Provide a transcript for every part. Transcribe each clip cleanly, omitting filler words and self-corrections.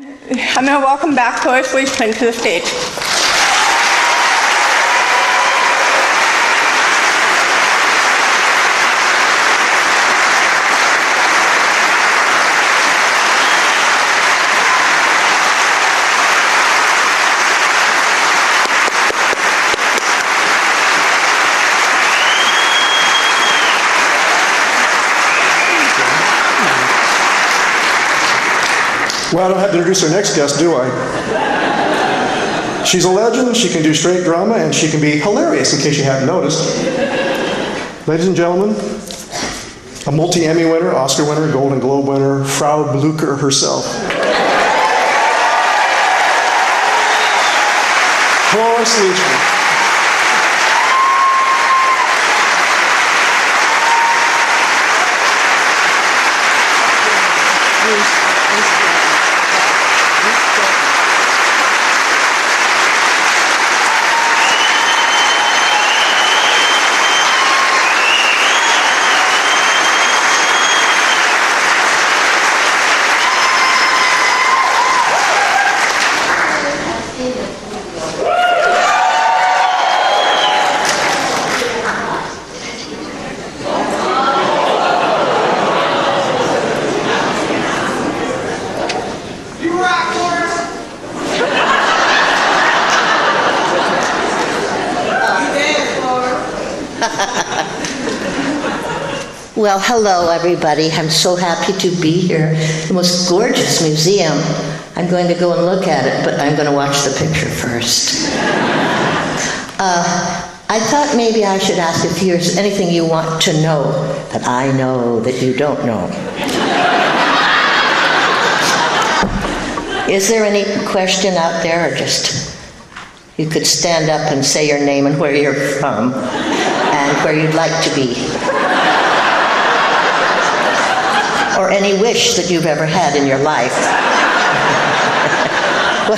I'm going to welcome back Cloris Leachman to the stage. Well, I don't have to introduce our next guest, do I? She's a legend, she can do straight drama, and she can be hilarious, in case you haven't noticed. Ladies and gentlemen, a multi-Emmy winner, Oscar winner, Golden Globe winner, Frau Blucher herself. Cloris Leachman. Well, hello, everybody. I'm so happy to be here. The most gorgeous museum. I'm going to go and look at it, but I'm going to watch the picture first. I thought maybe I should ask if there's anything you want to know that I know that you don't know. Is there any question out there, or just you could stand up and say your name and where you're from and where you'd like to be? Or any wish that you've ever had in your life. How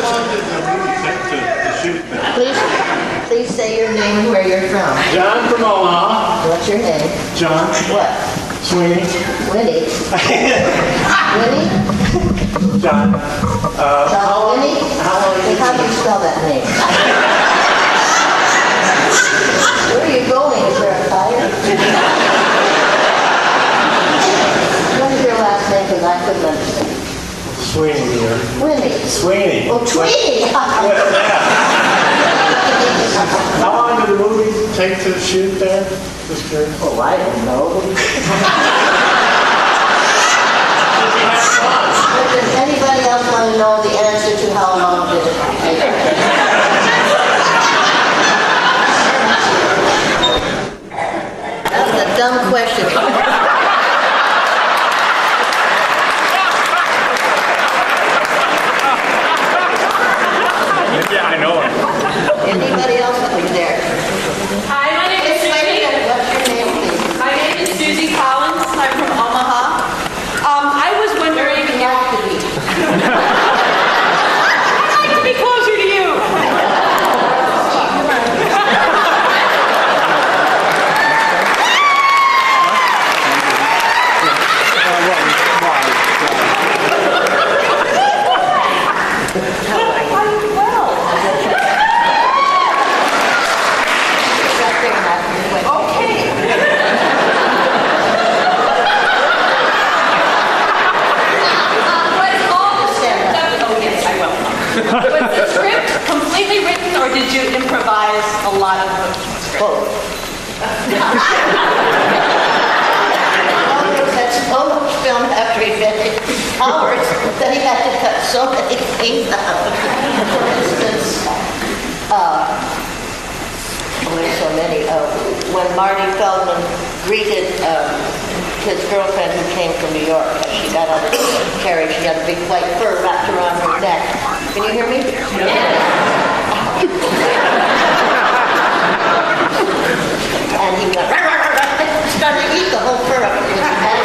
long did the movie take to shoot that? Please say your name and where you're from. John from Omaha. What's your name? John. What? Sweeney. Winnie. Winnie? John. John Winnie? How long did How do you spell that name? Where are you going? Is there a fire? Because I couldn't understand. Sweeney here. Winnie. Sweeney. Oh, Tweety! How long did the movie take to shoot there? Just curious. Oh, I don't know. Does anybody else want to know the answer to how long did it take? That was a dumb question. Yeah, I know it. Anybody else there? Hi, my name is Susie. What's your name, please? My name is Susie Collins. I'm from Omaha. I was wondering if Like to be. I'd like to be closer to you. Was the script completely written, or did you improvise a lot of the script? Both. That's so much film after he finished hours that he had to cut so many things out. For instance, there's so many. When Marty Feldman greeted his girlfriend who came from New York, she got out of the carriage, she had a big white fur wrapped around her neck. Can you hear me? Yeah. And he went, started to eat the whole fur up in his head.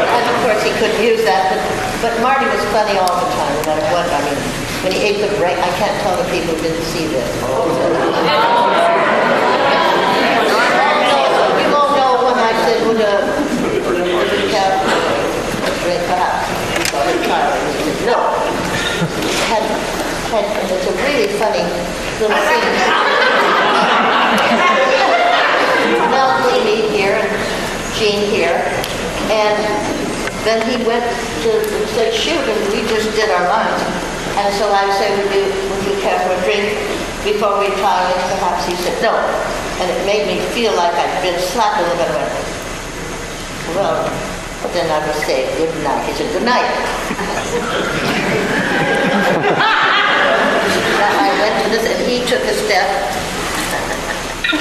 And of course he couldn't use that, but Marty was funny all the time, no matter what. I mean, when he ate the break, I can't tell the people who didn't see this. You won't know when I said, perhaps. And it's a really funny little scene. Mel Brooks here and Jean here, and then he went to said shoot, and we just did our lunch. And so I said, would you care for a drink before we try it? Perhaps he said no, and it made me feel like I'd been slapped a little bit. I went, well, then I would say good night. He said good night. I went to this, and he took a step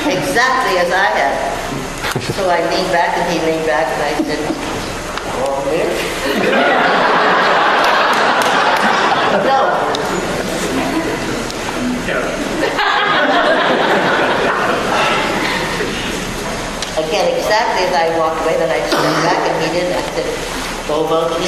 exactly as I had. So I leaned back, and he leaned back, and I said, "Oh, Mitch." No. Again, exactly as I walked away, then I stepped back, and he did. I said, "Go, Bugsy."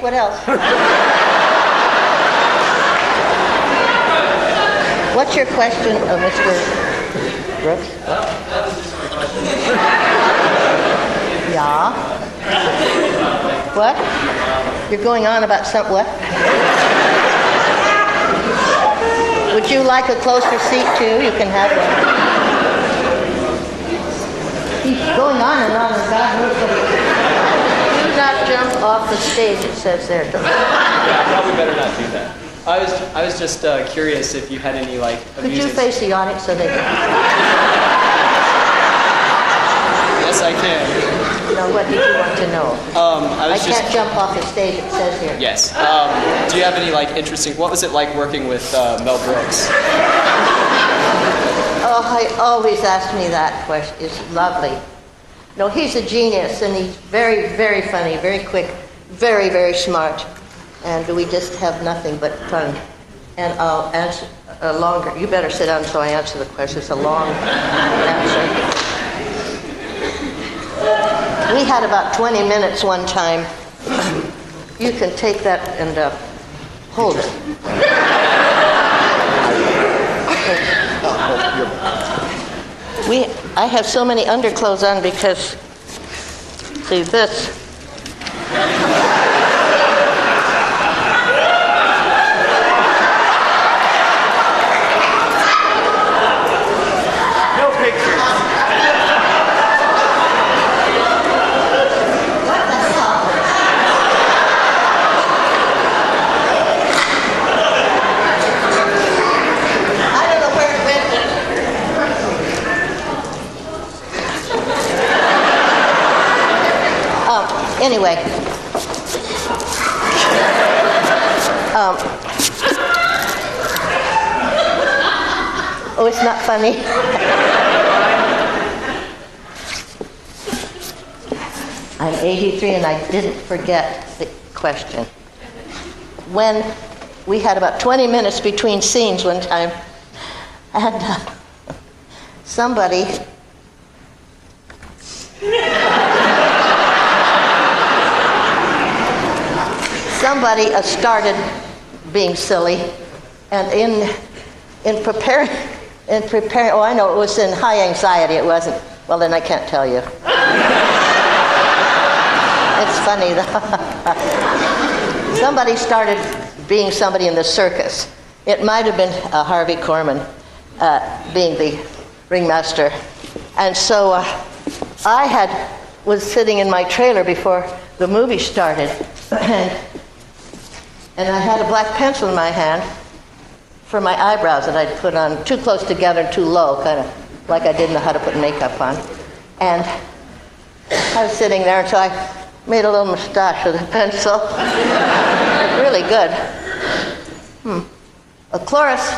What else? What's your question, Mr. Brooks? Yeah. What? You're going on about some what? Would you like a closer seat too? You can have one. He's going on and God knows what he. Do not jump off the stage, it says there. Probably better not do that. I was just curious if you had any Could you face the audience so they can? Yes, I can. No, what did you want to know? I can't jump off the stage, it says here. Yes. Do you have any interesting? What was it like working with Mel Brooks? Oh, he always ask me that question. It's lovely. No, he's a genius, and he's very, very funny, very quick, very, very smart. And we just have nothing but fun. And I'll answer a longer, you better sit down so I answer the question. It's a long answer. We had about 20 minutes one time. You can take that and hold it. I have so many underclothes on because, see this. No pictures. What the hell? I don't know where it went. Anyway, oh, it's not funny. I'm 83 and I didn't forget the question. When we had about 20 minutes between scenes one time, and somebody started being silly. And in preparing, oh, I know, it was in high anxiety, it wasn't. Well, then I can't tell you. It's funny, though. Somebody started being somebody in the circus. It might have been Harvey Korman being the ringmaster. And so I was sitting in my trailer before the movie started, and I had a black pencil in my hand for my eyebrows that I'd put on too close together and too low, kind of like I didn't know how to put makeup on. And I was sitting there, and so I made a little mustache with a pencil. Really good. Cloris,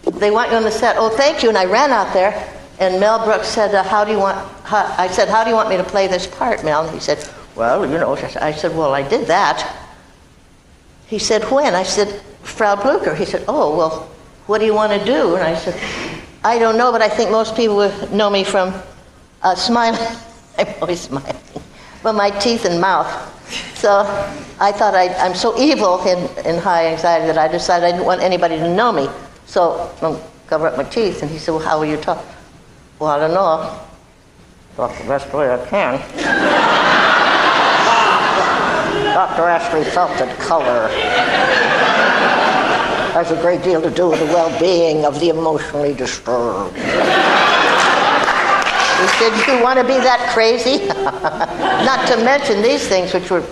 they want you on the set. Oh, thank you. And I ran out there, and Mel Brooks said, I said, how do you want me to play this part, Mel? And he said, well, you know. I said, well, I did that. He said, when? I said, Frau Blucher. He said, oh, well, what do you want to do? And I said, I don't know, but I think most people would know me from smiling. I'm always smiling. From my teeth and mouth. So I thought I'm so evil in high anxiety that I decided I didn't want anybody to know me. So I'll cover up my teeth. And he said, well, how will you talk? Well, I don't know. Talk the best way I can. Dr. Ashley felt that color has a great deal to do with the well-being of the emotionally disturbed. He said, you want to be that crazy? Not to mention these things, which were...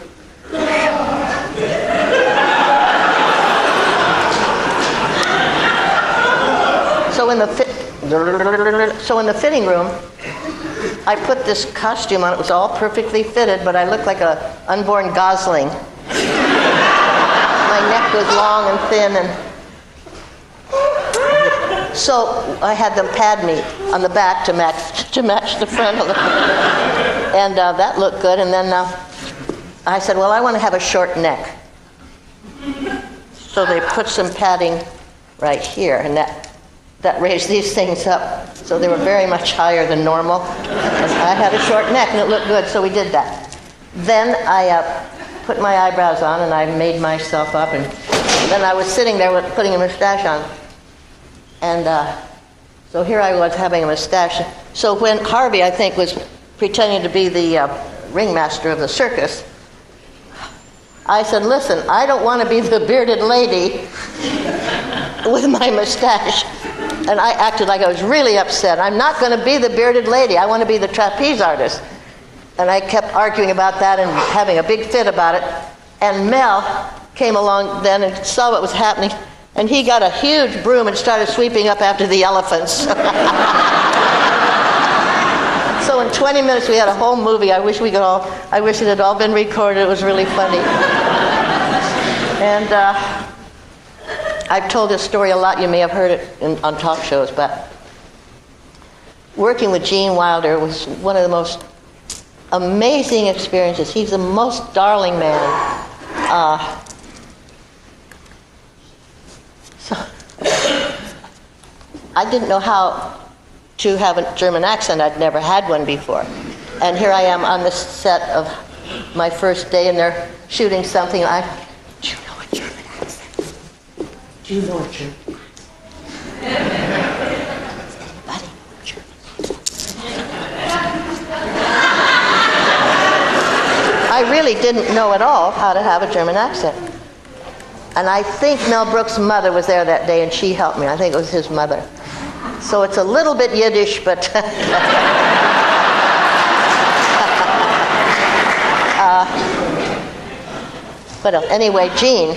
So in the fitting room, I put this costume on. It was all perfectly fitted, but I looked like an unborn gosling. My neck was long and thin, and so I had them pad me on the back to match the front a little bit. And that looked good. And then I said, well, I want to have a short neck. So they put some padding right here, and that raised these things up. So they were very much higher than normal. I had a short neck, and it looked good, so we did that. Then I put my eyebrows on, and I made myself up, and then I was sitting there putting a mustache on. And so here I was having a mustache. So when Harvey, I think, was pretending to be the ringmaster of the circus, I said, listen, I don't want to be the bearded lady with my mustache. And I acted like I was really upset. I'm not going to be the bearded lady. I want to be the trapeze artist. And I kept arguing about that and having a big fit about it. And Mel came along then and saw what was happening. And he got a huge broom and started sweeping up after the elephants. So in 20 minutes we had a whole movie. I wish it had all been recorded. It was really funny. And I've told this story a lot. You may have heard it on talk shows, but working with Gene Wilder was one of the most amazing experiences. He's the most darling man. So I didn't know how to have a German accent. I'd never had one before. And here I am on the set of my first day, and they're shooting something. Do you know a German accent? Do you know a German accent? Anybody know a German accent? I really didn't know at all how to have a German accent. And I think Mel Brooks' mother was there that day, and she helped me. I think it was his mother. So it's a little bit Yiddish, but... But anyway, Gene,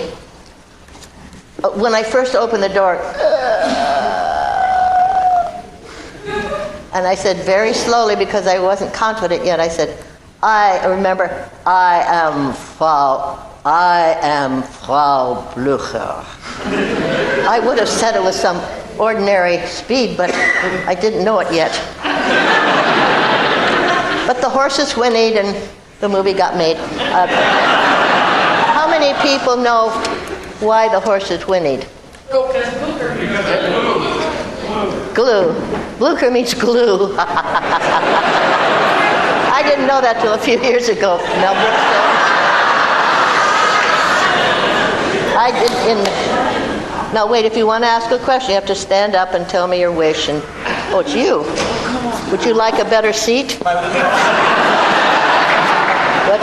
when I first opened the door, and I said very slowly because I wasn't confident yet, I said, I am Frau Blucher. I would have said it with some ordinary speed, but I didn't know it yet. But the horses whinnied and the movie got made. How many people know why the horses whinnied? Glue. Blucher means glue. I didn't know that till a few years ago. Mel Brooks I did now wait, if you want to ask a question, you have to stand up and tell me your wish. And oh, it's you. Would you like a better seat? What's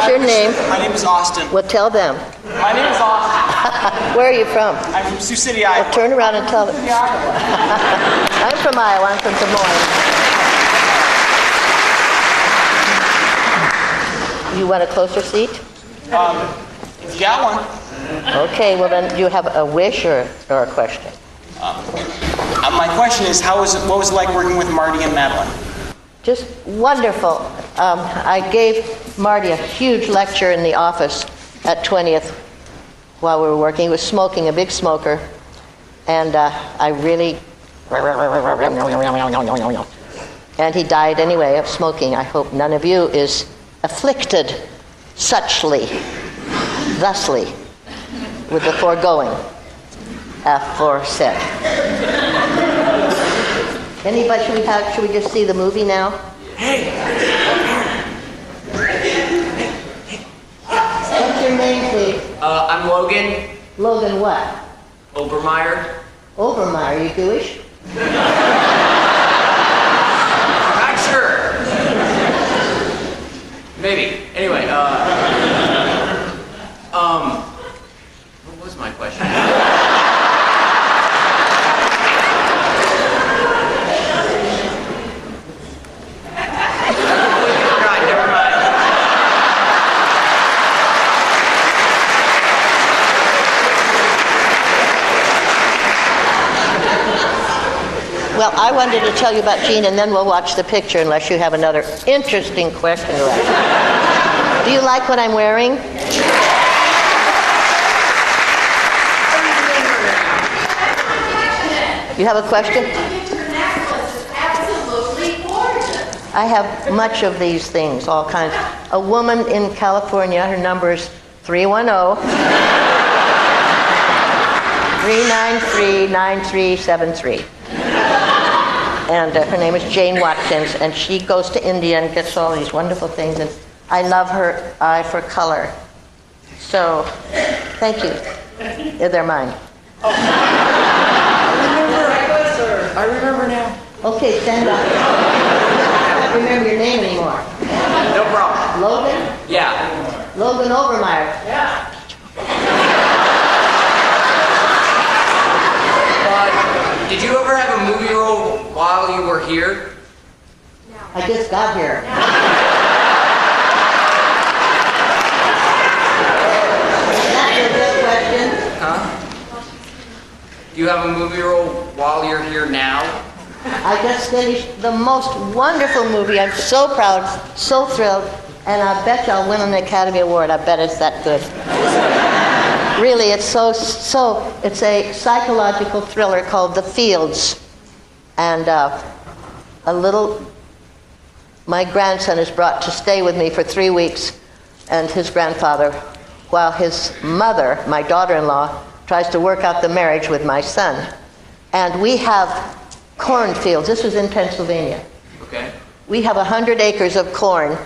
your name? My name is Austin. Well, tell them. My name is Austin. Where are you from? I'm from Sioux City, Iowa. Well, turn around and tell them. I'm from Iowa. I'm from Des Moines. You want a closer seat? If you got one. Okay, well then, do you have a wish or a question? My question is, what was it like working with Marty and Madeline? Just wonderful. I gave Marty a huge lecture in the office at 20th while we were working. He was smoking, a big smoker, and I really... And he died anyway of smoking. I hope none of you is afflicted suchly, thusly, with the foregoing, aforesaid. Anybody, should we just see the movie now? What's your name, please? I'm Logan Logan what? Obermeyer. Obermeyer, you Jewish? Not sure. Maybe. Anyway, what was my question? Well, I wanted to tell you about Gene, and then we'll watch the picture unless you have another interesting question to ask. Do you like what I'm wearing? You have a question? I have much of these things, all kinds. A woman in California, her number is 310-393-9373. And her name is Jane Watkins, and she goes to India and gets all these wonderful things, and I love her eye for color. So, thank you. They're mine. I remember now. Okay, stand up. I don't remember your name anymore. No problem. Logan? Yeah. Logan Obermeyer. Yeah. Did you ever have a movie role while you were here? I just got here. That's a good question. Huh? Do you have a movie role while you're here now? I just finished the most wonderful movie. I'm so proud, so thrilled, and I bet you I'll win an Academy Award. I bet it's that good. Really, it's it's a psychological thriller called The Fields. And my grandson is brought to stay with me for 3 weeks, and his grandfather, while his mother, my daughter-in-law, tries to work out the marriage with my son. And we have cornfields. This was in Pennsylvania. Okay. We have 100 acres of corn,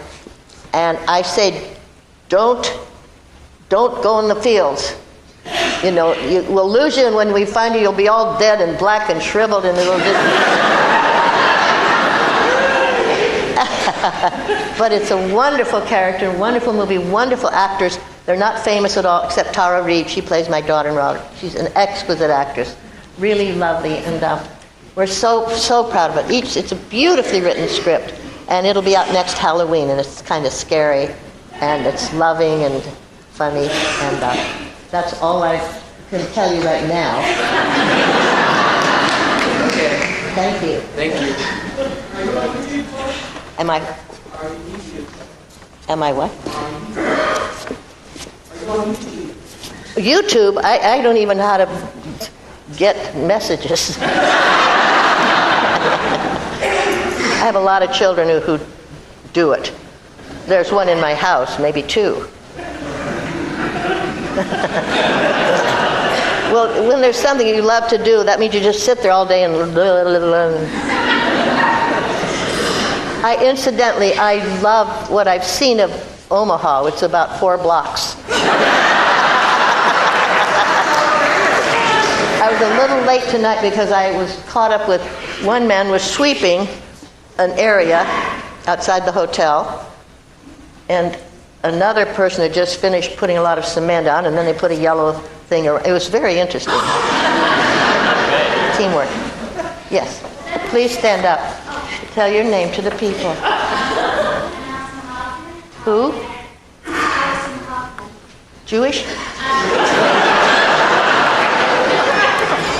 and I say, don't go in the fields. You know, we'll lose you, and when we find you, you'll be all dead and black and shriveled, and it'll just... But it's a wonderful character, wonderful movie, wonderful actors. They're not famous at all, except Tara Reid. She plays my daughter-in-law. She's an exquisite actress, really lovely, and we're so proud of it. It's a beautifully written script, and it'll be out next Halloween, and it's kind of scary, and it's loving and funny, and that's all I can tell you right now. Okay. Thank you. Thank you. Am I what? YouTube? I don't even know how to get messages. I have a lot of children who do it. There's one in my house, maybe two. Well, when there's something you love to do, that means you just sit there all day and... Incidentally, I love what I've seen of Omaha. It's about 4 blocks. I was a little late tonight because I was caught up with one man was sweeping an area outside the hotel, and another person had just finished putting a lot of cement on, and then they put a yellow thing around. It was very interesting. Teamwork. Yes. Please stand up. Tell your name to the people. Who? Jewish?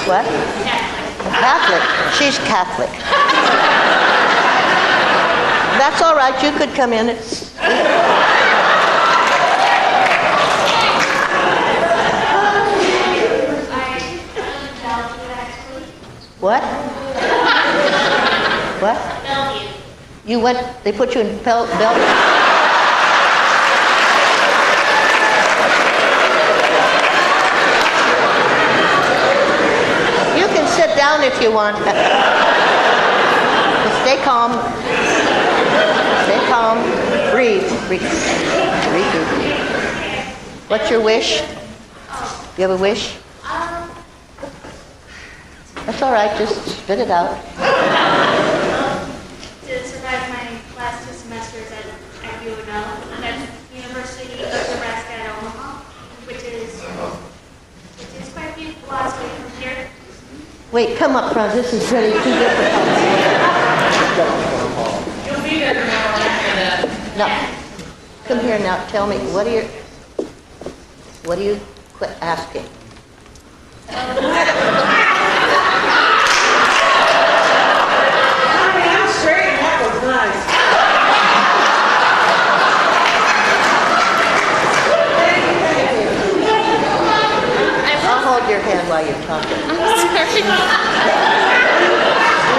What? Catholic. She's Catholic. That's all right. You could come in. What? What? Bellevue. You went, they put you in Bellevue? You can sit down if you want. But stay calm. Stay calm. Breathe. Breathe. Breathe. What's your wish? You have a wish? That's all right, just spit it out. To survive my last 2 semesters at UNO, that's University of Nebraska at Omaha, which is quite a few blocks away from here. Wait, come up front. This is really too difficult. You'll be there tomorrow after that. Now, come here now. Tell me, what are you quit asking? I'll hold your hand while you're talking. I'm sorry. Do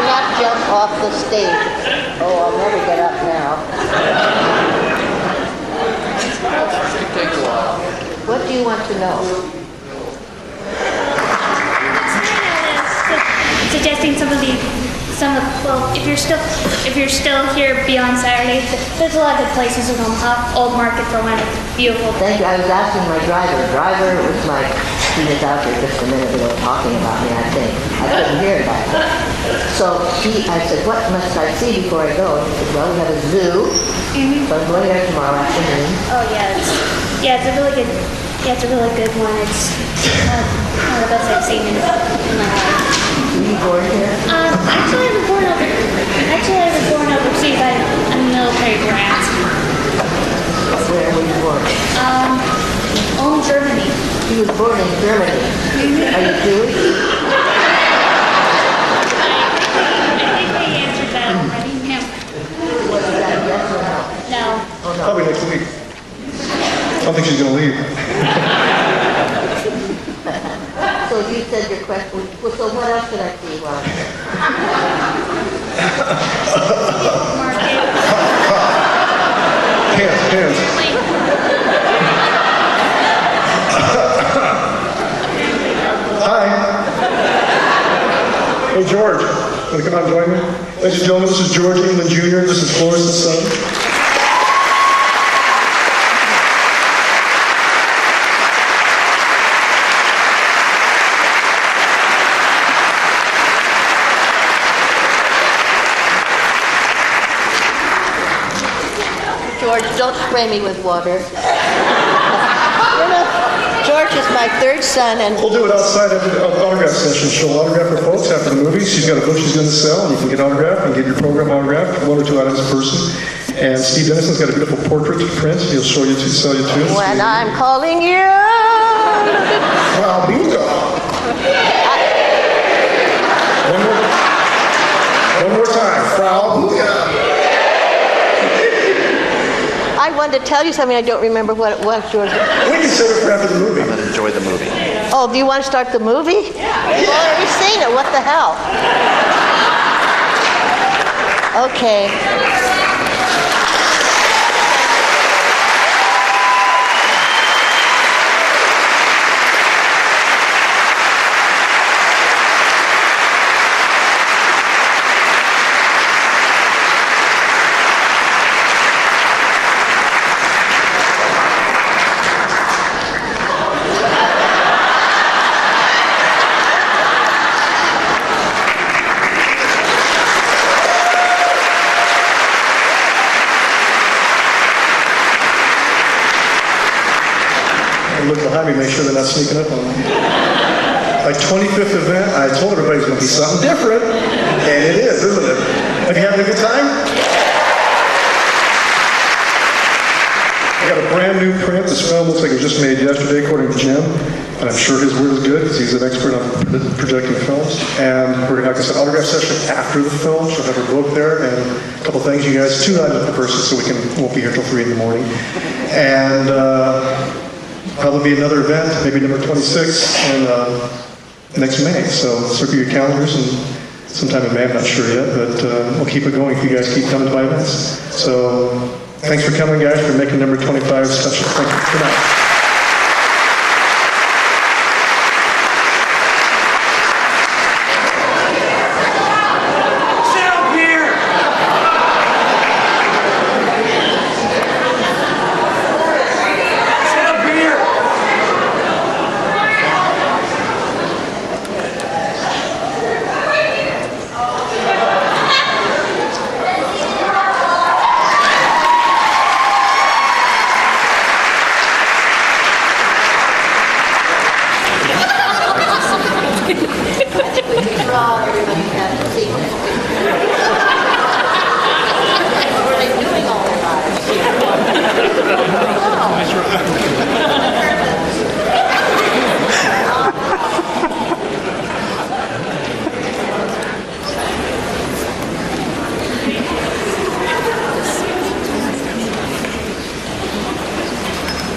not jump off the stage. Oh, I'll never get up now. It takes a while. What do you want to know? Suggesting well, if you're still here beyond Saturday, there's a lot of good places in Omaha. Old Market for one, it's beautiful. Thank you. I was asking my driver. He was out there just a minute ago talking about me, I think. I couldn't hear that. So I said, what must I see before I go? And he said, well, we have a zoo. Mm-hmm. So I'm going there tomorrow afternoon. Oh yeah, it's a really good. Yeah, it's a really good one. It's one of the best I've seen in my life. Were you born here? Actually, I was born overseas. I'm a military brat. Where were you born? Ulm, Germany. He was born in Germany. Mm-hmm. Are you Jewish? I think they answered that already. No. Was that yes or no? No. Oh, no. Probably next week. I don't think she's going to leave. So you said your question. Well, so what else did I see? Well, Hands. Hi. Hey, George. Want to come out and join me? Ladies and gentlemen, this is George England Jr. This is Cloris' son. George, don't spray me with water. George is my third son, and We'll do it outside of the autograph session. She'll autograph her folks after the movie. She's got a book she's going to sell, and you can get autographed and get your program autographed, 1 or 2 items a person. And Steve Dennison's got a beautiful portrait to print. He'll sell you too. when I'm calling you. Wow, bingo. One more time. Frau Booga. I wanted to tell you something. I don't remember what it was, George. We can save it for after the movie. I'm going to enjoy the movie. Oh, do you want to start the movie? Yeah. You've already seen it. What the hell? Okay. look behind me, make sure they're not sneaking up on me. My 25th event, I told everybody it was going to be something different, and it is, isn't it? Have you having a good time? I got a brand new print. This film looks like it was just made yesterday, according to Jim. And I'm sure his word is good because he's an expert on projecting films. And we're going to have this autograph session after the film. She'll have her book there and a couple things. You guys, 2 items per person, so we won't be here till 3 in the morning. And probably be another event, maybe number 26, in next May. So circle your calendars and sometime in May. I'm not sure yet, but we'll keep it going if you guys keep coming to my events. So thanks for coming, guys, for making number 25 special. Thank you. Good night.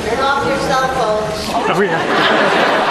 Turn off your cell phones. Oh, yeah.